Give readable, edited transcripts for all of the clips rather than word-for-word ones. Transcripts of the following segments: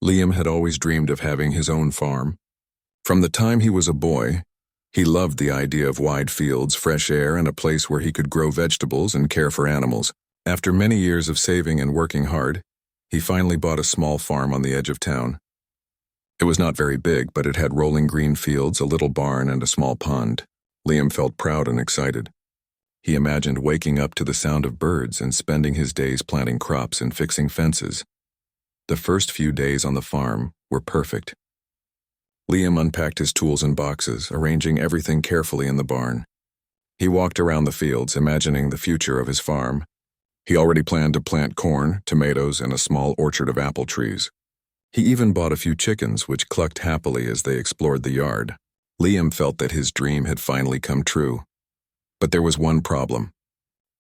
Liam had always dreamed of having his own farm. From the time he was a boy, he loved the idea of wide fields, fresh air, and a place where he could grow vegetables and care for animals. After many years of saving and working hard, he finally bought a small farm on the edge of town. It was not very big, but it had rolling green fields, a little barn, and a small pond. Liam felt proud and excited. He imagined waking up to the sound of birds and spending his days planting crops and fixing fences. The first few days on the farm were perfect. Liam unpacked his tools and boxes, arranging everything carefully in the barn. He walked around the fields, imagining the future of his farm. He already planned to plant corn, tomatoes, and a small orchard of apple trees. He even bought a few chickens, which clucked happily as they explored the yard. Liam felt that his dream had finally come true. But there was one problem.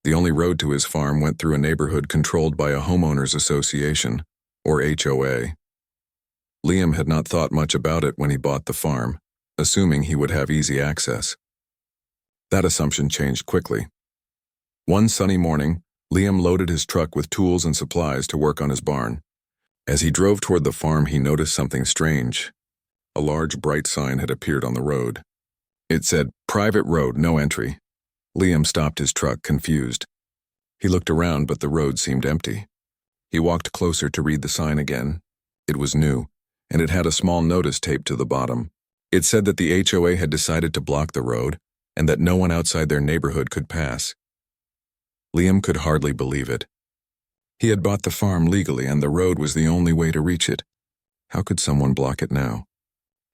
The only road to his farm went through a neighborhood controlled by a homeowners association, or HOA. Liam had not thought much about it when he bought the farm, assuming he would have easy access. That assumption changed quickly. One sunny morning, Liam loaded his truck with tools and supplies to work on his barn. As he drove toward the farm, he noticed something strange. A large bright sign had appeared on the road. It said, "Private road, no entry." Liam stopped his truck, confused. He looked around, but the road seemed empty. He walked closer to read the sign again. It was new, and it had a small notice taped to the bottom. It said that the HOA had decided to block the road and that no one outside their neighborhood could pass. Liam could hardly believe it. He had bought the farm legally, and the road was the only way to reach it. How could someone block it now?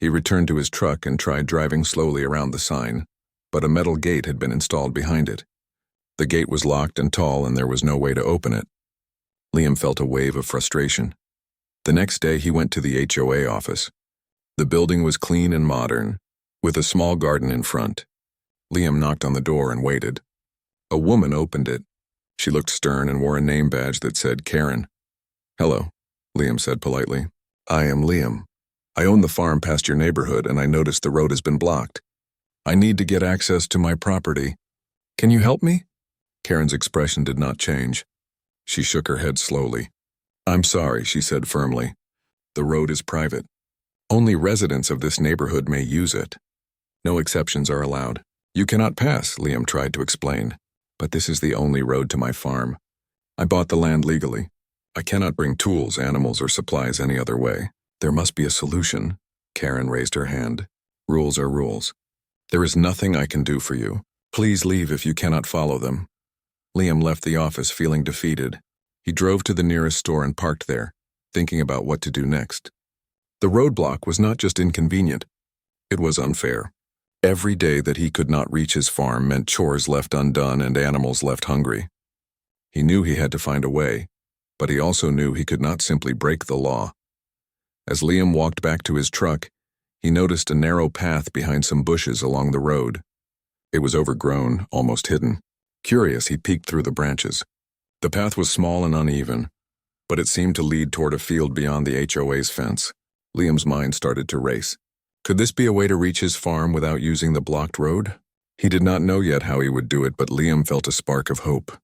He returned to his truck and tried driving slowly around the sign, but a metal gate had been installed behind it. The gate was locked and tall, and there was no way to open it. Liam felt a wave of frustration. The next day, he went to the HOA office. The building was clean and modern, with a small garden in front. Liam knocked on the door and waited. A woman opened it. She looked stern and wore a name badge that said Karen. "Hello," Liam said politely. "I am Liam. I own the farm past your neighborhood, and I noticed the road has been blocked. I need to get access to my property. Can you help me?" Karen's expression did not change. She shook her head slowly. "I'm sorry," she said firmly. "The road is private. Only residents of this neighborhood may use it. No exceptions are allowed." "You cannot pass," Liam tried to explain. "But this is the only road to my farm. I bought the land legally. I cannot bring tools, animals, or supplies any other way." "There must be a solution." Karen raised her hand. "Rules are rules. There is nothing I can do for you. Please leave if you cannot follow them." Liam left the office feeling defeated. He drove to the nearest store and parked there, thinking about what to do next. The roadblock was not just inconvenient. It was unfair. Every day that he could not reach his farm meant chores left undone and animals left hungry. He knew he had to find a way, but he also knew he could not simply break the law. As Liam walked back to his truck, he noticed a narrow path behind some bushes along the road. It was overgrown, almost hidden. Curious, he peeked through the branches. The path was small and uneven, but it seemed to lead toward a field beyond the HOA's fence. Liam's mind started to race. Could this be a way to reach his farm without using the blocked road? He did not know yet how he would do it, but Liam felt a spark of hope.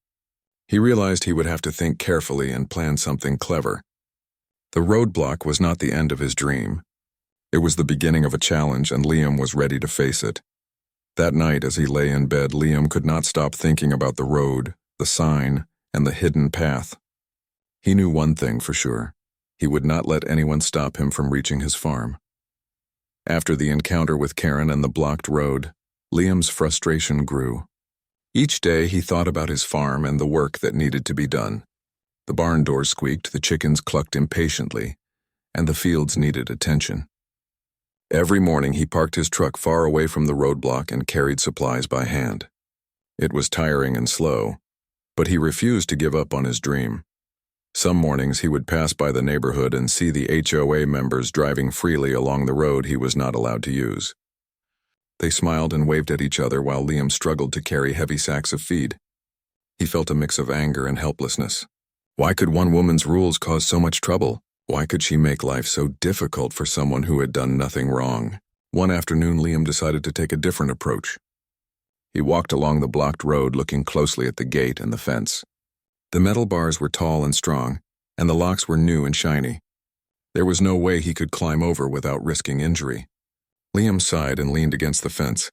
He realized he would have to think carefully and plan something clever. The roadblock was not the end of his dream. It was the beginning of a challenge, and Liam was ready to face it. That night, as he lay in bed, Liam could not stop thinking about the road, the sign, and the hidden path. He knew one thing for sure. He would not let anyone stop him from reaching his farm. After the encounter with Karen and the blocked road, Liam's frustration grew. Each day he thought about his farm and the work that needed to be done. The barn doors squeaked, the chickens clucked impatiently, and the fields needed attention. Every morning he parked his truck far away from the roadblock and carried supplies by hand. It was tiring and slow, but he refused to give up on his dream. Some mornings he would pass by the neighborhood and see the HOA members driving freely along the road he was not allowed to use. They smiled and waved at each other while Liam struggled to carry heavy sacks of feed. He felt a mix of anger and helplessness. Why could one woman's rules cause so much trouble? Why could she make life so difficult for someone who had done nothing wrong? One afternoon, Liam decided to take a different approach. He walked along the blocked road, looking closely at the gate and the fence. The metal bars were tall and strong, and the locks were new and shiny. There was no way he could climb over without risking injury. Liam sighed and leaned against the fence.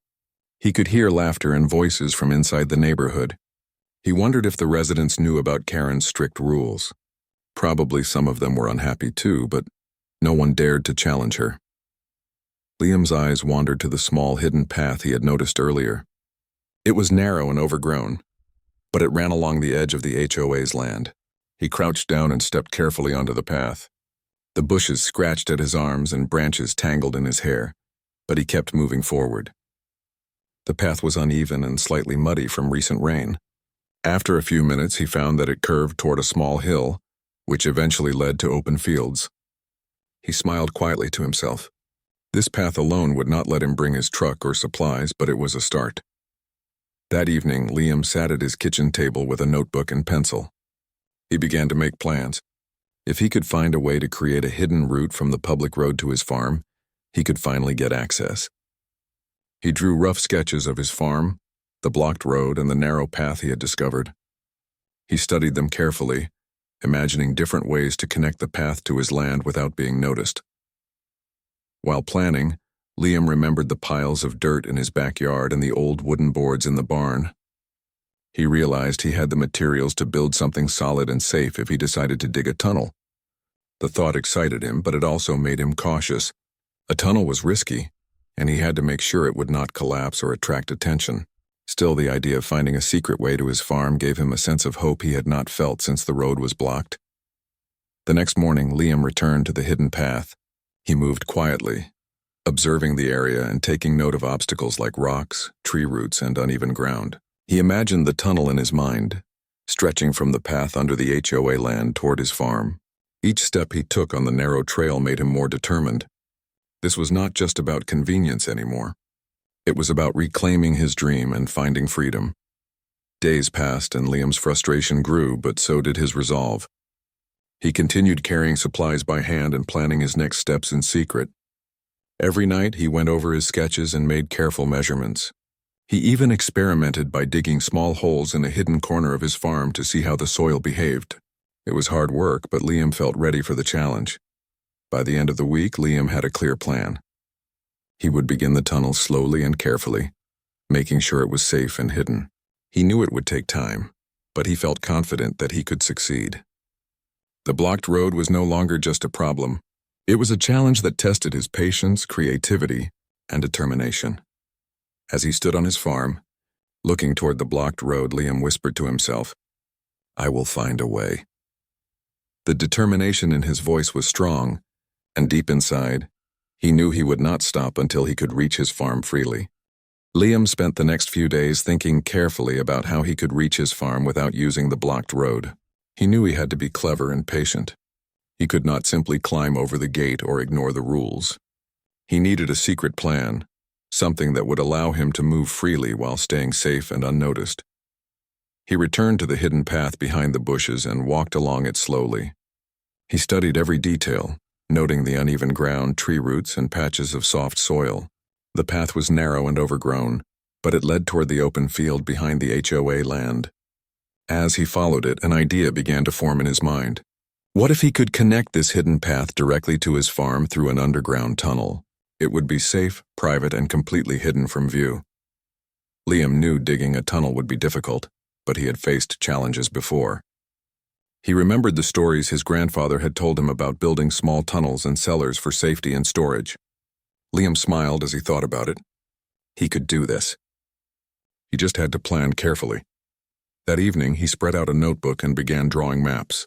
He could hear laughter and voices from inside the neighborhood. He wondered if the residents knew about Karen's strict rules. Probably some of them were unhappy too, but no one dared to challenge her. Liam's eyes wandered to the small hidden path he had noticed earlier. It was narrow and overgrown, but it ran along the edge of the HOA's land. He crouched down and stepped carefully onto the path. The bushes scratched at his arms and branches tangled in his hair, but he kept moving forward. The path was uneven and slightly muddy from recent rain. After a few minutes, he found that it curved toward a small hill, which eventually led to open fields. He smiled quietly to himself. This path alone would not let him bring his truck or supplies, but it was a start. That evening, Liam sat at his kitchen table with a notebook and pencil. He began to make plans. If he could find a way to create a hidden route from the public road to his farm, he could finally get access. He drew rough sketches of his farm, the blocked road, and the narrow path he had discovered. He studied them carefully, imagining different ways to connect the path to his land without being noticed. While planning, Liam remembered the piles of dirt in his backyard and the old wooden boards in the barn. He realized he had the materials to build something solid and safe if he decided to dig a tunnel. The thought excited him, but it also made him cautious. A tunnel was risky, and he had to make sure it would not collapse or attract attention. Still, the idea of finding a secret way to his farm gave him a sense of hope he had not felt since the road was blocked. The next morning, Liam returned to the hidden path. He moved quietly, observing the area and taking note of obstacles like rocks, tree roots, and uneven ground. He imagined the tunnel in his mind, stretching from the path under the HOA land toward his farm. Each step he took on the narrow trail made him more determined. This was not just about convenience anymore. It was about reclaiming his dream and finding freedom. Days passed and Liam's frustration grew, but so did his resolve. He continued carrying supplies by hand and planning his next steps in secret. Every night he went over his sketches and made careful measurements. He even experimented by digging small holes in a hidden corner of his farm to see how the soil behaved. It was hard work, but Liam felt ready for the challenge. By the end of the week, Liam had a clear plan. He would begin the tunnel slowly and carefully, making sure it was safe and hidden. He knew it would take time, but he felt confident that he could succeed. The blocked road was no longer just a problem. It was a challenge that tested his patience, creativity, and determination. As he stood on his farm, looking toward the blocked road, Liam whispered to himself, "I will find a way." The determination in his voice was strong, and deep inside, he knew he would not stop until he could reach his farm freely. Liam spent the next few days thinking carefully about how he could reach his farm without using the blocked road. He knew he had to be clever and patient. He could not simply climb over the gate or ignore the rules. He needed a secret plan, something that would allow him to move freely while staying safe and unnoticed. He returned to the hidden path behind the bushes and walked along it slowly. He studied every detail, noting the uneven ground, tree roots, and patches of soft soil. The path was narrow and overgrown, but it led toward the open field behind the HOA land. As he followed it, an idea began to form in his mind. What if he could connect this hidden path directly to his farm through an underground tunnel? It would be safe, private, and completely hidden from view. Liam knew digging a tunnel would be difficult, but he had faced challenges before. He remembered the stories his grandfather had told him about building small tunnels and cellars for safety and storage. Liam smiled as he thought about it. He could do this. He just had to plan carefully. That evening, he spread out a notebook and began drawing maps.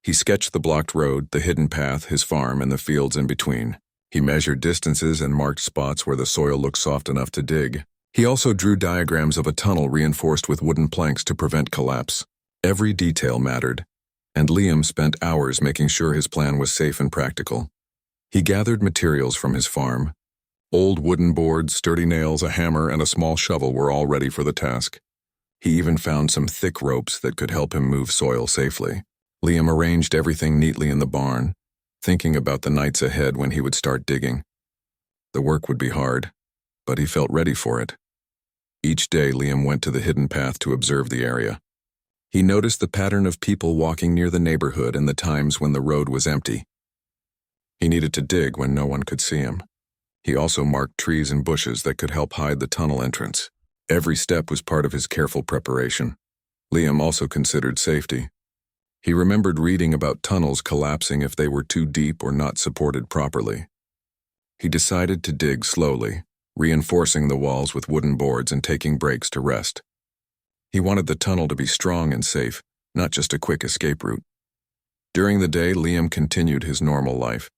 He sketched the blocked road, the hidden path, his farm, and the fields in between. He measured distances and marked spots where the soil looked soft enough to dig. He also drew diagrams of a tunnel reinforced with wooden planks to prevent collapse. Every detail mattered, and Liam spent hours making sure his plan was safe and practical. He gathered materials from his farm. Old wooden boards, sturdy nails, a hammer, and a small shovel were all ready for the task. He even found some thick ropes that could help him move soil safely. Liam arranged everything neatly in the barn, thinking about the nights ahead when he would start digging. The work would be hard, but he felt ready for it. Each day, Liam went to the hidden path to observe the area. He noticed the pattern of people walking near the neighborhood and the times when the road was empty. He needed to dig when no one could see him. He also marked trees and bushes that could help hide the tunnel entrance. Every step was part of his careful preparation. Liam also considered safety. He remembered reading about tunnels collapsing if they were too deep or not supported properly. He decided to dig slowly, reinforcing the walls with wooden boards and taking breaks to rest. He wanted the tunnel to be strong and safe, not just a quick escape route. During the day, Liam continued his normal life.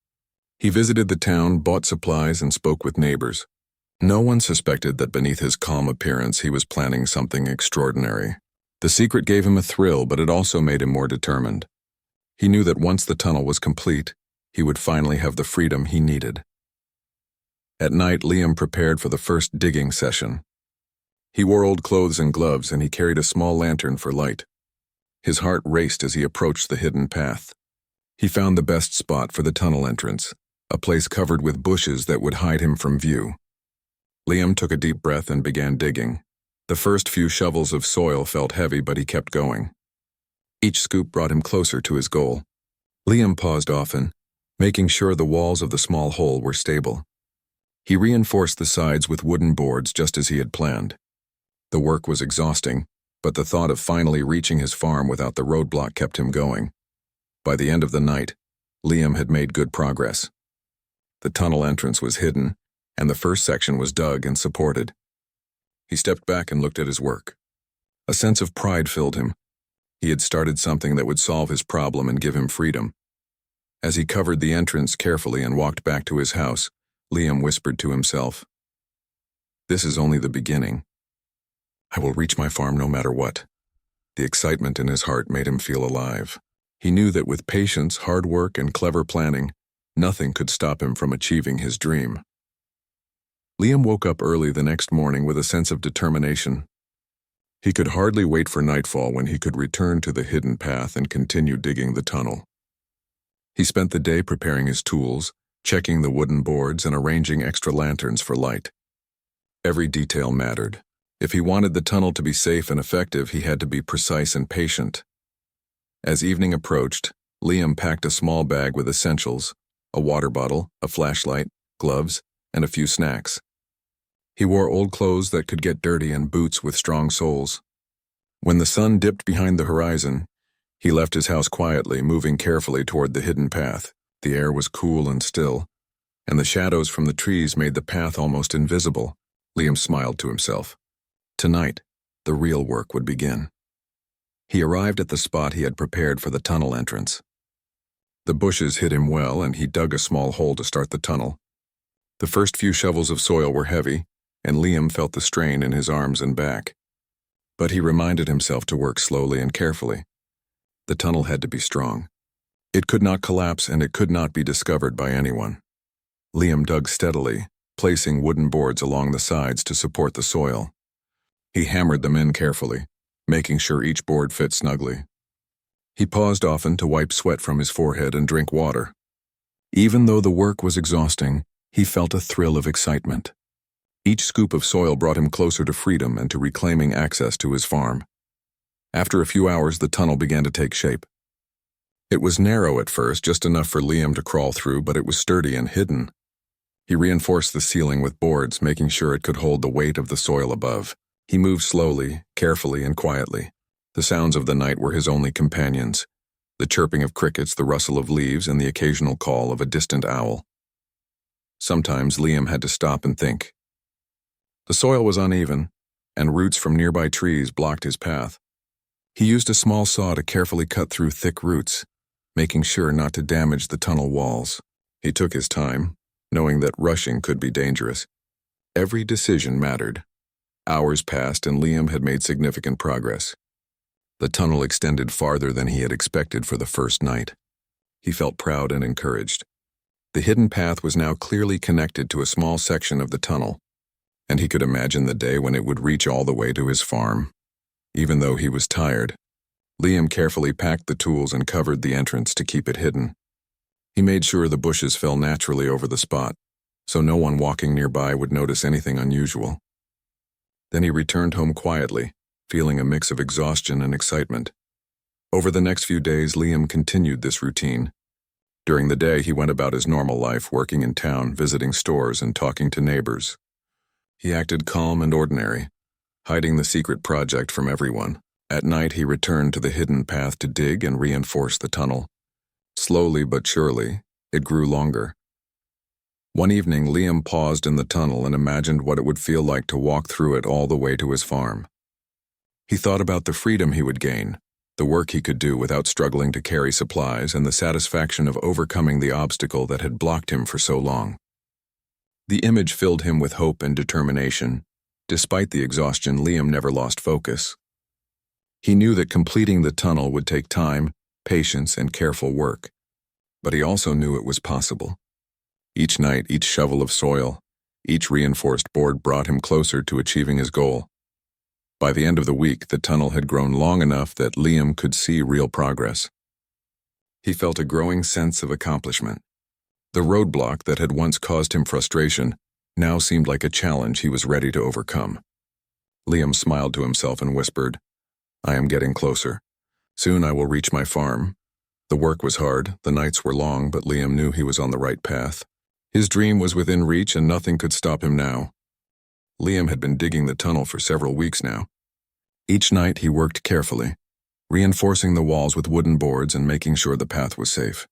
He visited the town, bought supplies, and spoke with neighbors. No one suspected that beneath his calm appearance he was planning something extraordinary. The secret gave him a thrill, but it also made him more determined. He knew that once the tunnel was complete, he would finally have the freedom he needed. At night, Liam prepared for the first digging session. He wore old clothes and gloves, and he carried a small lantern for light. His heart raced as he approached the hidden path. He found the best spot for the tunnel entrance, a place covered with bushes that would hide him from view. Liam took a deep breath and began digging. The first few shovels of soil felt heavy, but he kept going. Each scoop brought him closer to his goal. Liam paused often, making sure the walls of the small hole were stable. He reinforced the sides with wooden boards just as he had planned. The work was exhausting, but the thought of finally reaching his farm without the roadblock kept him going. By the end of the night, Liam had made good progress. The tunnel entrance was hidden, and the first section was dug and supported. He stepped back and looked at his work. A sense of pride filled him. He had started something that would solve his problem and give him freedom. As he covered the entrance carefully and walked back to his house, Liam whispered to himself, "This is only the beginning. I will reach my farm no matter what." The excitement in his heart made him feel alive. He knew that with patience, hard work, and clever planning, nothing could stop him from achieving his dream. Liam woke up early the next morning with a sense of determination. He could hardly wait for nightfall when he could return to the hidden path and continue digging the tunnel. He spent the day preparing his tools, checking the wooden boards, and arranging extra lanterns for light. Every detail mattered. If he wanted the tunnel to be safe and effective, he had to be precise and patient. As evening approached, Liam packed a small bag with essentials, a water bottle, a flashlight, gloves, and a few snacks. He wore old clothes that could get dirty and boots with strong soles. When the sun dipped behind the horizon, he left his house quietly, moving carefully toward the hidden path. The air was cool and still, and the shadows from the trees made the path almost invisible. Liam smiled to himself. Tonight, the real work would begin. He arrived at the spot he had prepared for the tunnel entrance. The bushes hid him well, and he dug a small hole to start the tunnel. The first few shovels of soil were heavy, and Liam felt the strain in his arms and back. But he reminded himself to work slowly and carefully. The tunnel had to be strong. It could not collapse, and it could not be discovered by anyone. Liam dug steadily, placing wooden boards along the sides to support the soil. He hammered them in carefully, making sure each board fit snugly. He paused often to wipe sweat from his forehead and drink water. Even though the work was exhausting, he felt a thrill of excitement. Each scoop of soil brought him closer to freedom and to reclaiming access to his farm. After a few hours, the tunnel began to take shape. It was narrow at first, just enough for Liam to crawl through, but it was sturdy and hidden. He reinforced the ceiling with boards, making sure it could hold the weight of the soil above. He moved slowly, carefully, and quietly. The sounds of the night were his only companions: the chirping of crickets, the rustle of leaves, and the occasional call of a distant owl. Sometimes Liam had to stop and think. The soil was uneven, and roots from nearby trees blocked his path. He used a small saw to carefully cut through thick roots, making sure not to damage the tunnel walls. He took his time, knowing that rushing could be dangerous. Every decision mattered. Hours passed, and Liam had made significant progress. The tunnel extended farther than he had expected for the first night. He felt proud and encouraged. The hidden path was now clearly connected to a small section of the tunnel, and he could imagine the day when it would reach all the way to his farm. Even though he was tired, Liam carefully packed the tools and covered the entrance to keep it hidden. He made sure the bushes fell naturally over the spot, so no one walking nearby would notice anything unusual. Then he returned home quietly, feeling a mix of exhaustion and excitement. Over the next few days, Liam continued this routine. During the day, he went about his normal life, working in town, visiting stores, and talking to neighbors. He acted calm and ordinary, hiding the secret project from everyone. At night, he returned to the hidden path to dig and reinforce the tunnel. Slowly but surely, it grew longer. One evening, Liam paused in the tunnel and imagined what it would feel like to walk through it all the way to his farm. He thought about the freedom he would gain, the work he could do without struggling to carry supplies, and the satisfaction of overcoming the obstacle that had blocked him for so long. The image filled him with hope and determination. Despite the exhaustion, Liam never lost focus. He knew that completing the tunnel would take time, patience, and careful work, but he also knew it was possible. Each night, each shovel of soil, each reinforced board brought him closer to achieving his goal. By the end of the week, the tunnel had grown long enough that Liam could see real progress. He felt a growing sense of accomplishment. The roadblock that had once caused him frustration now seemed like a challenge he was ready to overcome. Liam smiled to himself and whispered, "I am getting closer. Soon I will reach my farm." The work was hard, the nights were long, but Liam knew he was on the right path. His dream was within reach and nothing could stop him now. Liam had been digging the tunnel for several weeks now. Each night he worked carefully, reinforcing the walls with wooden boards and making sure the path was safe.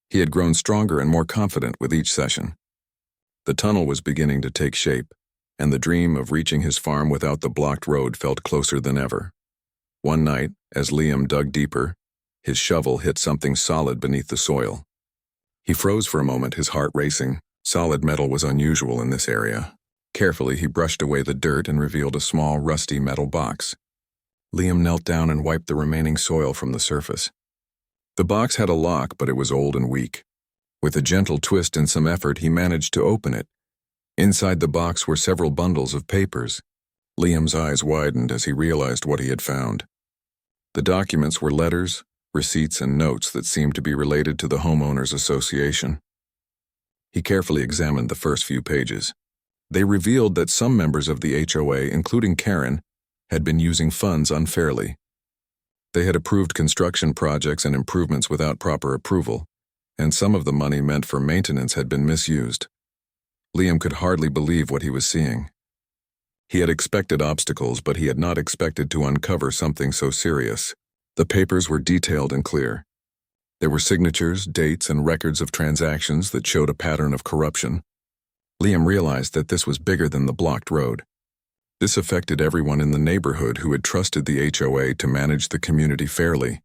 He had grown stronger and more confident with each session. The tunnel was beginning to take shape, and the dream of reaching his farm without the blocked road felt closer than ever. One night, as Liam dug deeper, his shovel hit something solid beneath the soil. He froze for a moment, his heart racing. Solid metal was unusual in this area. Carefully, he brushed away the dirt and revealed a small, rusty metal box. Liam knelt down and wiped the remaining soil from the surface. The box had a lock, but it was old and weak. With a gentle twist and some effort, he managed to open it. Inside the box were several bundles of papers. Liam's eyes widened as he realized what he had found. The documents were letters, receipts, and notes that seemed to be related to the Homeowners Association. He carefully examined the first few pages. They revealed that some members of the HOA, including Karen, had been using funds unfairly. They had approved construction projects and improvements without proper approval, and some of the money meant for maintenance had been misused. Liam could hardly believe what he was seeing. He had expected obstacles, but he had not expected to uncover something so serious. The papers were detailed and clear. There were signatures, dates, and records of transactions that showed a pattern of corruption. Liam realized that this was bigger than the blocked road. This affected everyone in the neighborhood who had trusted the HOA to manage the community fairly.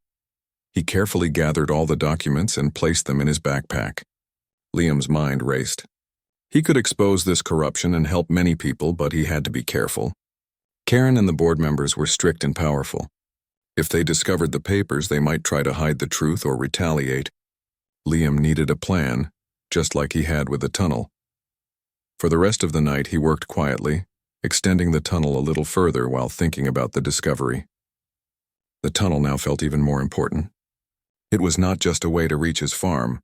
He carefully gathered all the documents and placed them in his backpack. Liam's mind raced. He could expose this corruption and help many people, but he had to be careful. Karen and the board members were strict and powerful. If they discovered the papers, they might try to hide the truth or retaliate. Liam needed a plan, just like he had with the tunnel. For the rest of the night, he worked quietly, extending the tunnel a little further while thinking about the discovery. The tunnel now felt even more important. It was not just a way to reach his farm,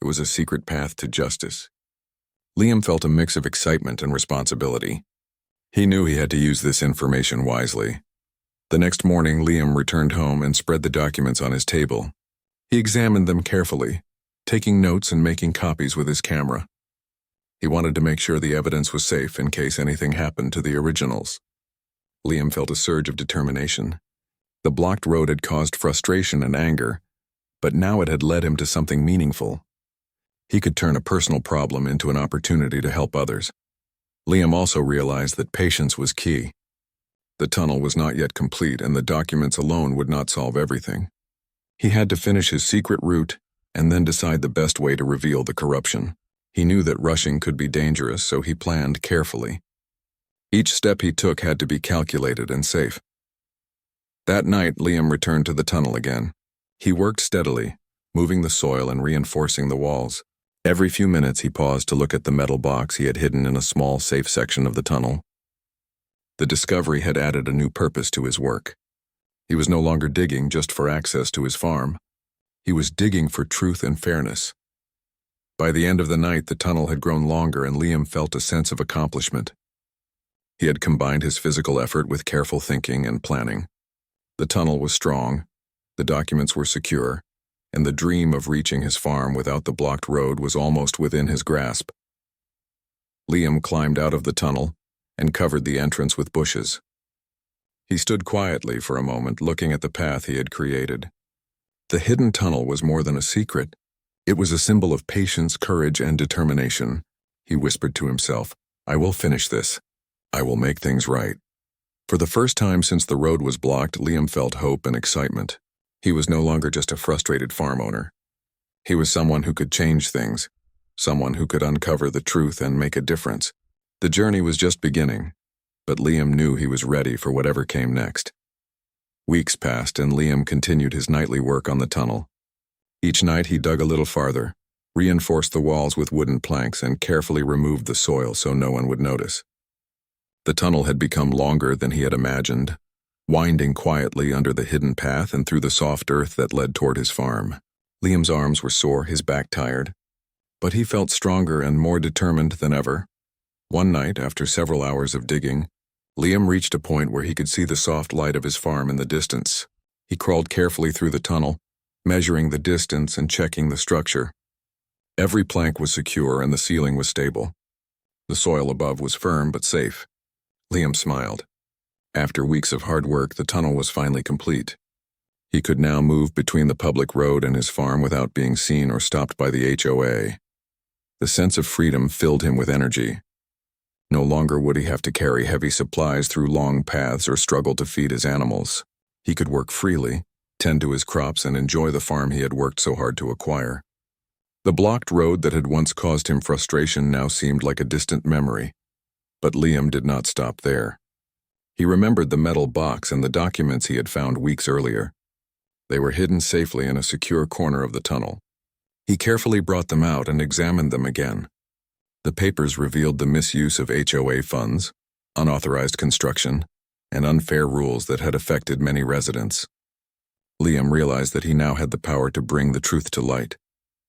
it was a secret path to justice. Liam felt a mix of excitement and responsibility. He knew he had to use this information wisely. The next morning, Liam returned home and spread the documents on his table. He examined them carefully, taking notes and making copies with his camera. He wanted to make sure the evidence was safe in case anything happened to the originals. Liam felt a surge of determination. The blocked road had caused frustration and anger, but now it had led him to something meaningful. He could turn a personal problem into an opportunity to help others. Liam also realized that patience was key. The tunnel was not yet complete, and the documents alone would not solve everything. He had to finish his secret route and then decide the best way to reveal the corruption. He knew that rushing could be dangerous, so he planned carefully. Each step he took had to be calculated and safe. That night, Liam returned to the tunnel again. He worked steadily, moving the soil and reinforcing the walls. Every few minutes, he paused to look at the metal box he had hidden in a small, safe section of the tunnel. The discovery had added a new purpose to his work. He was no longer digging just for access to his farm. He was digging for truth and fairness. By the end of the night, the tunnel had grown longer and Liam felt a sense of accomplishment. He had combined his physical effort with careful thinking and planning. The tunnel was strong, the documents were secure, and the dream of reaching his farm without the blocked road was almost within his grasp. Liam climbed out of the tunnel and covered the entrance with bushes. He stood quietly for a moment, looking at the path he had created. The hidden tunnel was more than a secret. It was a symbol of patience, courage, and determination. He whispered to himself, "I will finish this. I will make things right." For the first time since the road was blocked, Liam felt hope and excitement. He was no longer just a frustrated farm owner. He was someone who could change things, someone who could uncover the truth and make a difference. The journey was just beginning, but Liam knew he was ready for whatever came next. Weeks passed and Liam continued his nightly work on the tunnel. Each night he dug a little farther, reinforced the walls with wooden planks, and carefully removed the soil so no one would notice. The tunnel had become longer than he had imagined, winding quietly under the hidden path and through the soft earth that led toward his farm. Liam's arms were sore, his back tired, but he felt stronger and more determined than ever. One night, after several hours of digging, Liam reached a point where he could see the soft light of his farm in the distance. He crawled carefully through the tunnel, measuring the distance and checking the structure. Every plank was secure and the ceiling was stable. The soil above was firm but safe. Liam smiled. After weeks of hard work, the tunnel was finally complete. He could now move between the public road and his farm without being seen or stopped by the HOA. The sense of freedom filled him with energy. No longer would he have to carry heavy supplies through long paths or struggle to feed his animals. He could work freely, tend to his crops, and enjoy the farm he had worked so hard to acquire. The blocked road that had once caused him frustration now seemed like a distant memory. But Liam did not stop there. He remembered the metal box and the documents he had found weeks earlier. They were hidden safely in a secure corner of the tunnel. He carefully brought them out and examined them again. The papers revealed the misuse of HOA funds, unauthorized construction, and unfair rules that had affected many residents. Liam realized that he now had the power to bring the truth to light.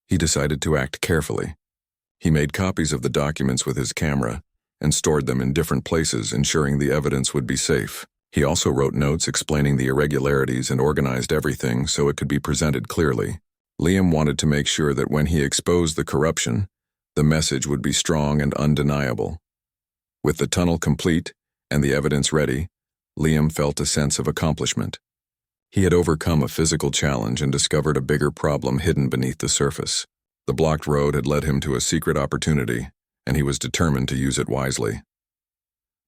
He decided to act carefully. He made copies of the documents with his camera and stored them in different places, ensuring the evidence would be safe. He also wrote notes explaining the irregularities and organized everything so it could be presented clearly. Liam wanted to make sure that when he exposed the corruption, the message would be strong and undeniable. With the tunnel complete and the evidence ready, Liam felt a sense of accomplishment. He had overcome a physical challenge and discovered a bigger problem hidden beneath the surface. The blocked road had led him to a secret opportunity, and he was determined to use it wisely.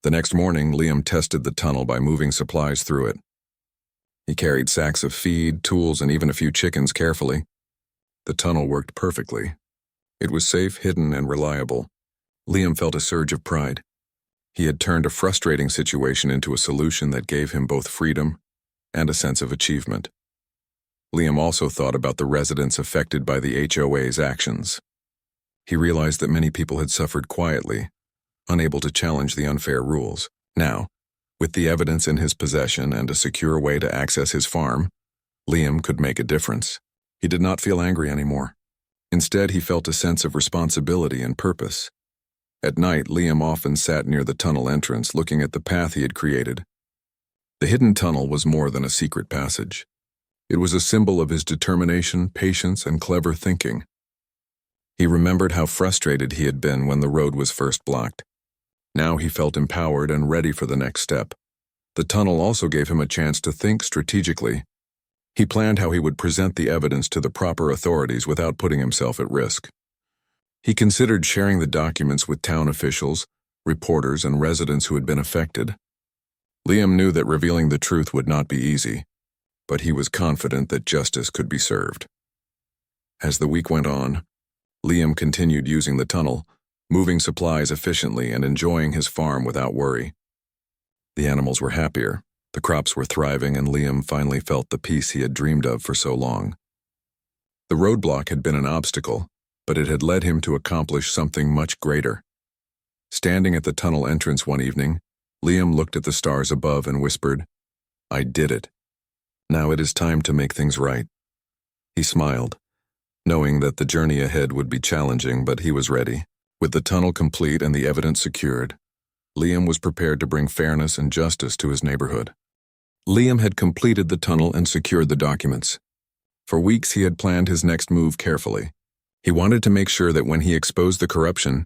The next morning, Liam tested the tunnel by moving supplies through it. He carried sacks of feed, tools, and even a few chickens carefully. The tunnel worked perfectly. It was safe, hidden, and reliable. Liam felt a surge of pride. He had turned a frustrating situation into a solution that gave him both freedom and a sense of achievement. Liam also thought about the residents affected by the HOA's actions. He realized that many people had suffered quietly, unable to challenge the unfair rules. Now, with the evidence in his possession and a secure way to access his farm, Liam could make a difference. He did not feel angry anymore. Instead, he felt a sense of responsibility and purpose. At night, Liam often sat near the tunnel entrance, looking at the path he had created. The hidden tunnel was more than a secret passage. It was a symbol of his determination, patience, and clever thinking. He remembered how frustrated he had been when the road was first blocked. Now he felt empowered and ready for the next step. The tunnel also gave him a chance to think strategically. He planned how he would present the evidence to the proper authorities without putting himself at risk. He considered sharing the documents with town officials, reporters, and residents who had been affected. Liam knew that revealing the truth would not be easy, but he was confident that justice could be served. As the week went on, Liam continued using the tunnel, moving supplies efficiently and enjoying his farm without worry. The animals were happier, the crops were thriving, and Liam finally felt the peace he had dreamed of for so long. The roadblock had been an obstacle, but it had led him to accomplish something much greater. Standing at the tunnel entrance one evening, Liam looked at the stars above and whispered, "I did it. Now it is time to make things right." He smiled, knowing that the journey ahead would be challenging, but he was ready. With the tunnel complete and the evidence secured, Liam was prepared to bring fairness and justice to his neighborhood. Liam had completed the tunnel and secured the documents. For weeks he had planned his next move carefully. He wanted to make sure that when he exposed the corruption,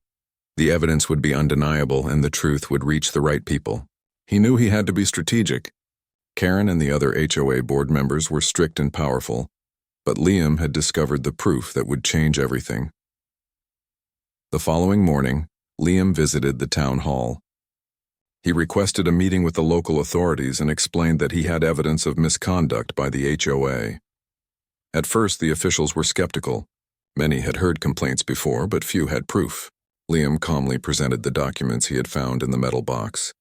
the evidence would be undeniable and the truth would reach the right people. He knew he had to be strategic. Karen and the other HOA board members were strict and powerful, but Liam had discovered the proof that would change everything. The following morning, Liam visited the town hall. He requested a meeting with the local authorities and explained that he had evidence of misconduct by the HOA. At first, the officials were skeptical. Many had heard complaints before, but few had proof. Liam calmly presented the documents he had found in the metal box.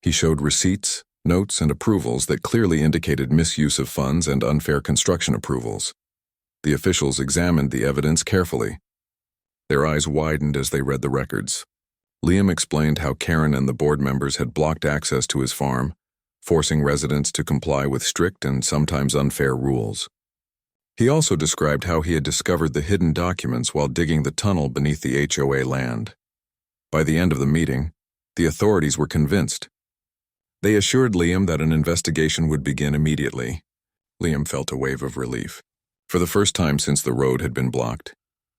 He showed receipts, notes, and approvals that clearly indicated misuse of funds and unfair construction approvals. The officials examined the evidence carefully. Their eyes widened as they read the records. Liam explained how Karen and the board members had blocked access to his farm, forcing residents to comply with strict and sometimes unfair rules. He also described how he had discovered the hidden documents while digging the tunnel beneath the HOA land. By the end of the meeting, the authorities were convinced. They assured Liam that an investigation would begin immediately. Liam felt a wave of relief. For the first time since the road had been blocked,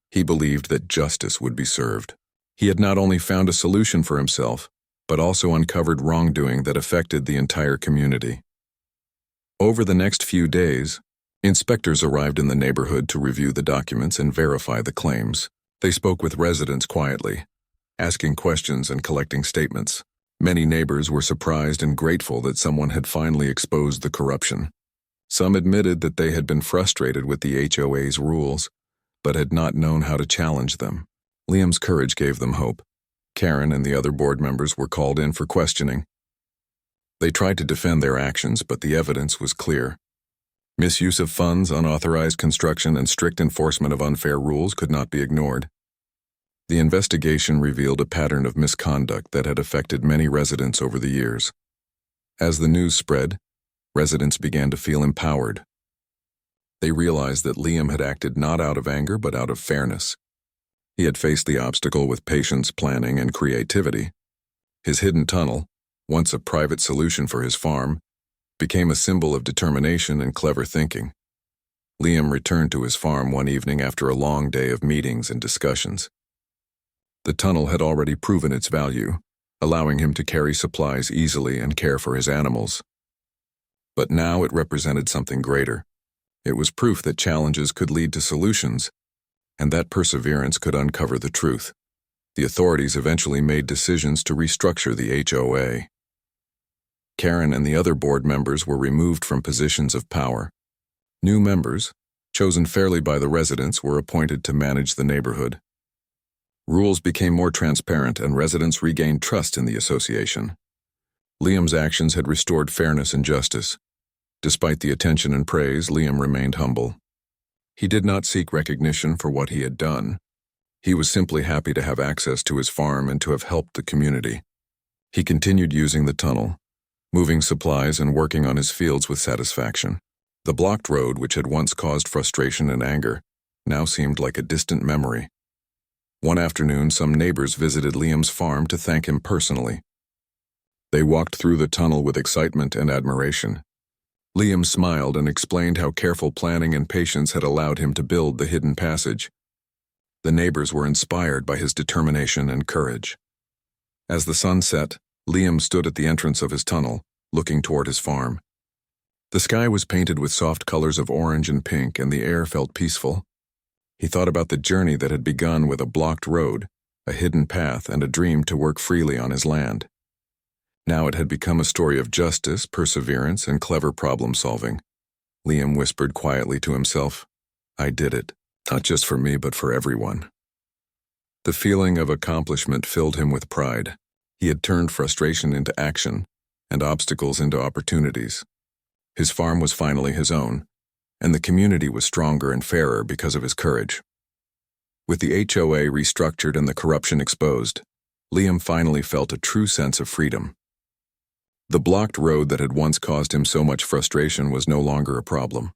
he believed that justice would be served. He had not only found a solution for himself, but also uncovered wrongdoing that affected the entire community. Over the next few days, inspectors arrived in the neighborhood to review the documents and verify the claims. They spoke with residents quietly, asking questions and collecting statements. Many neighbors were surprised and grateful that someone had finally exposed the corruption. Some admitted that they had been frustrated with the HOA's rules, but had not known how to challenge them. Liam's courage gave them hope. Karen and the other board members were called in for questioning. They tried to defend their actions, but the evidence was clear. Misuse of funds, unauthorized construction, and strict enforcement of unfair rules could not be ignored. The investigation revealed a pattern of misconduct that had affected many residents over the years. As the news spread, residents began to feel empowered. They realized that Liam had acted not out of anger but out of fairness. He had faced the obstacle with patience, planning, and creativity. His hidden tunnel, once a private solution for his farm, became a symbol of determination and clever thinking. Liam returned to his farm one evening after a long day of meetings and discussions. The tunnel had already proven its value, allowing him to carry supplies easily and care for his animals. But now it represented something greater. It was proof that challenges could lead to solutions, and that perseverance could uncover the truth. The authorities eventually made decisions to restructure the HOA. Karen and the other board members were removed from positions of power. New members, chosen fairly by the residents, were appointed to manage the neighborhood. Rules became more transparent and residents regained trust in the association. Liam's actions had restored fairness and justice. Despite the attention and praise, Liam remained humble. He did not seek recognition for what he had done. He was simply happy to have access to his farm and to have helped the community. He continued using the tunnel, moving supplies and working on his fields with satisfaction. The blocked road, which had once caused frustration and anger, now seemed like a distant memory. One afternoon, some neighbors visited Liam's farm to thank him personally. They walked through the tunnel with excitement and admiration. Liam smiled and explained how careful planning and patience had allowed him to build the hidden passage. The neighbors were inspired by his determination and courage. As the sun set, Liam stood at the entrance of his tunnel, looking toward his farm. The sky was painted with soft colors of orange and pink, and the air felt peaceful. He thought about the journey that had begun with a blocked road, a hidden path, and a dream to work freely on his land. Now it had become a story of justice, perseverance, and clever problem-solving. Liam whispered quietly to himself, "I did it, not just for me but for everyone." The feeling of accomplishment filled him with pride. He had turned frustration into action, and obstacles into opportunities. His farm was finally his own, and the community was stronger and fairer because of his courage. With the HOA restructured and the corruption exposed, Liam finally felt a true sense of freedom. The blocked road that had once caused him so much frustration was no longer a problem.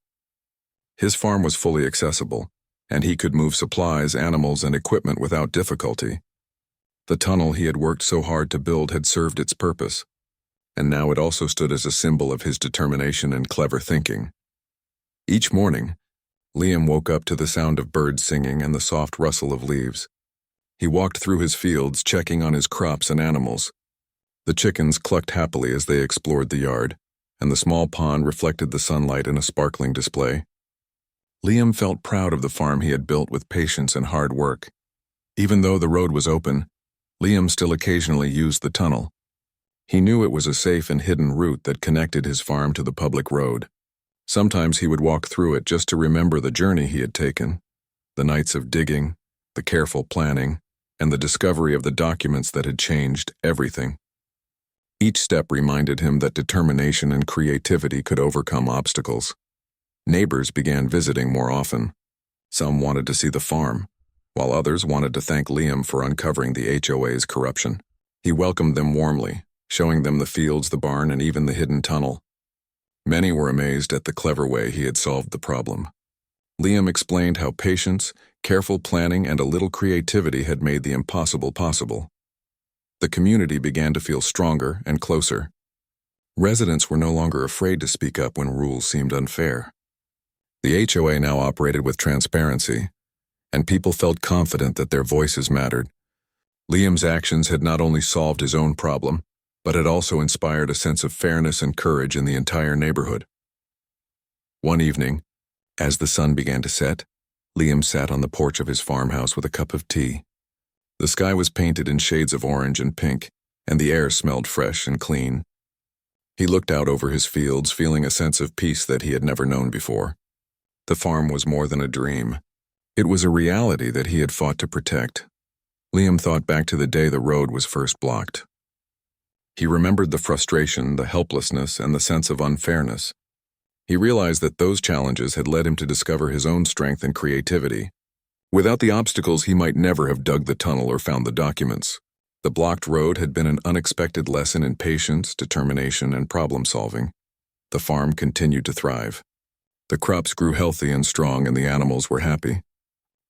His farm was fully accessible, and he could move supplies, animals, and equipment without difficulty. The tunnel he had worked so hard to build had served its purpose, and now it also stood as a symbol of his determination and clever thinking. Each morning, Liam woke up to the sound of birds singing and the soft rustle of leaves. He walked through his fields, checking on his crops and animals. The chickens clucked happily as they explored the yard, and the small pond reflected the sunlight in a sparkling display. Liam felt proud of the farm he had built with patience and hard work. Even though the road was open, Liam still occasionally used the tunnel. He knew it was a safe and hidden route that connected his farm to the public road. Sometimes he would walk through it just to remember the journey he had taken, the nights of digging, the careful planning, and the discovery of the documents that had changed everything. Each step reminded him that determination and creativity could overcome obstacles. Neighbors began visiting more often. Some wanted to see the farm, while others wanted to thank Liam for uncovering the HOA's corruption. He welcomed them warmly, showing them the fields, the barn, and even the hidden tunnel. Many were amazed at the clever way he had solved the problem. Liam explained how patience, careful planning, and a little creativity had made the impossible possible. The community began to feel stronger and closer. Residents were no longer afraid to speak up when rules seemed unfair. The HOA now operated with transparency, and people felt confident that their voices mattered. Liam's actions had not only solved his own problem, but had also inspired a sense of fairness and courage in the entire neighborhood. One evening, as the sun began to set, Liam sat on the porch of his farmhouse with a cup of tea. The sky was painted in shades of orange and pink, and the air smelled fresh and clean. He looked out over his fields, feeling a sense of peace that he had never known before. The farm was more than a dream. It was a reality that he had fought to protect. Liam thought back to the day the road was first blocked. He remembered the frustration, the helplessness, and the sense of unfairness. He realized that those challenges had led him to discover his own strength and creativity. Without the obstacles, he might never have dug the tunnel or found the documents. The blocked road had been an unexpected lesson in patience, determination, and problem-solving. The farm continued to thrive. The crops grew healthy and strong, and the animals were happy.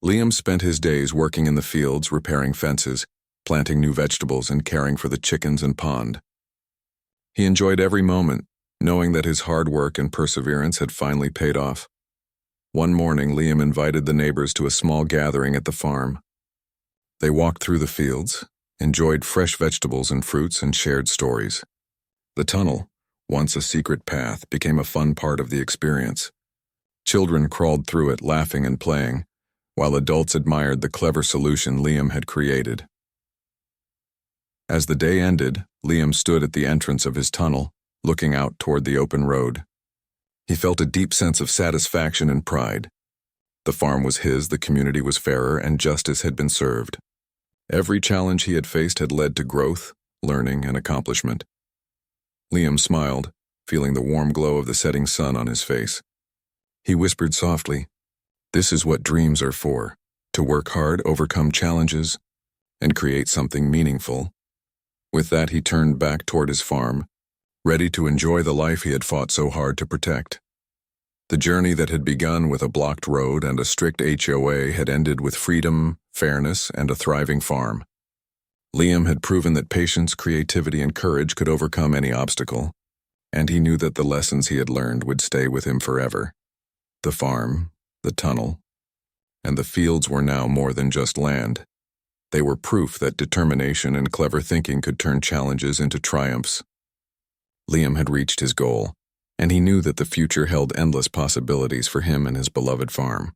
Liam spent his days working in the fields, repairing fences, planting new vegetables, and caring for the chickens and pond. He enjoyed every moment, knowing that his hard work and perseverance had finally paid off. One morning, Liam invited the neighbors to a small gathering at the farm. They walked through the fields, enjoyed fresh vegetables and fruits, and shared stories. The tunnel, once a secret path, became a fun part of the experience. Children crawled through it, laughing and playing, while adults admired the clever solution Liam had created. As the day ended, Liam stood at the entrance of his tunnel, looking out toward the open road. He felt a deep sense of satisfaction and pride. The farm was his, the community was fairer, and justice had been served. Every challenge he had faced had led to growth, learning, and accomplishment. Liam smiled, feeling the warm glow of the setting sun on his face. He whispered softly, "This is what dreams are for, to work hard, overcome challenges, and create something meaningful." With that, he turned back toward his farm, ready to enjoy the life he had fought so hard to protect. The journey that had begun with a blocked road and a strict HOA had ended with freedom, fairness, and a thriving farm. Liam had proven that patience, creativity, and courage could overcome any obstacle, and he knew that the lessons he had learned would stay with him forever. The farm, the tunnel, and the fields were now more than just land. They were proof that determination and clever thinking could turn challenges into triumphs. Liam had reached his goal, and he knew that the future held endless possibilities for him and his beloved farm.